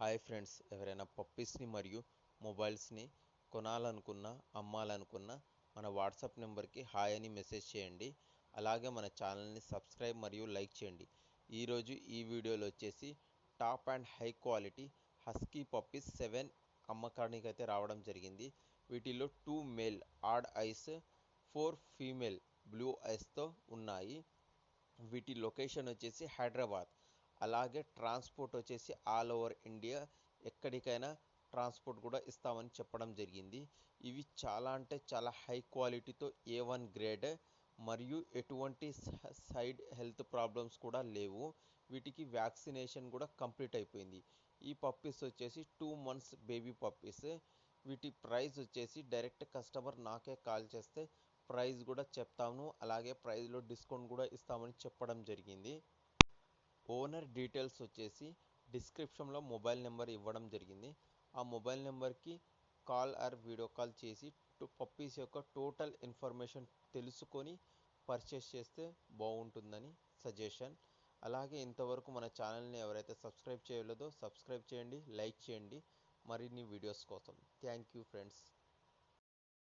Hi friends, ఎవరైనా పప్పీస్ని మరియు మొబైల్స్ని కొనాలనుకున్నా అమ్మాలనుకున్నా మన వాట్సాప్ నెంబర్కి హాయ్ అని మెసేజ్ చేయండి. అలాగే మన ఛానల్ని సబ్స్క్రైబ్ మరియు లైక్ చేయండి. ఈరోజు ఈ వీడియోలో వచ్చేసి top and high quality husky puppies 7 అమ్మకానికి అయితే రావడం జరిగింది. వీటిలో 2 male odd eyes 4 female blue ఐస్తో ఉన్నాయి. వీటి లొకేషన్ వచ్చేసి హైదరాబాద్. అలాగే ట్రాన్స్పోర్ట్ వచ్చేసి ఆల్ ఓవర్ ఇండియా, ఎక్కడికైనా ట్రాన్స్పోర్ట్ కూడా ఇస్తామని చెప్పడం జరిగింది. ఇవి చాలా అంటే చాలా హై క్వాలిటీతో A1 గ్రేడ్ మరియు ఎటువంటి సైడ్ హెల్త్ ప్రాబ్లమ్స్ కూడా లేవు. వీటికి వ్యాక్సినేషన్ కూడా కంప్లీట్ అయిపోయింది. ఈ పప్పీస్ వచ్చేసి 2 months బేబీ పప్పీస్. వీటి ప్రైస్ వచ్చేసి డైరెక్ట్ కస్టమర్ నాకే కాల్ చేస్తే ప్రైస్ కూడా చెప్తాను. అలాగే ప్రైస్లో డిస్కౌంట్ కూడా ఇస్తామని చెప్పడం జరిగింది. ఓనర్ డీటెయిల్స్ వచ్చేసి డిస్క్రిప్షన్లో మొబైల్ నెంబర్ ఇవ్వడం జరిగింది. ఆ మొబైల్ నెంబర్కి కాల్ ఆర్ వీడియో కాల్ చేసి పప్పీస్ యొక్క టోటల్ ఇన్ఫర్మేషన్ తెలుసుకొని పర్చేస్ చేస్తే బాగుంటుందని సజెషన్. అలాగే ఇంతవరకు మన ఛానల్ని ఎవరైతే సబ్స్క్రైబ్ చేయలేదో సబ్స్క్రైబ్ చేయండి, లైక్ చేయండి మరిన్ని వీడియోస్ కోసం. Thank you friends.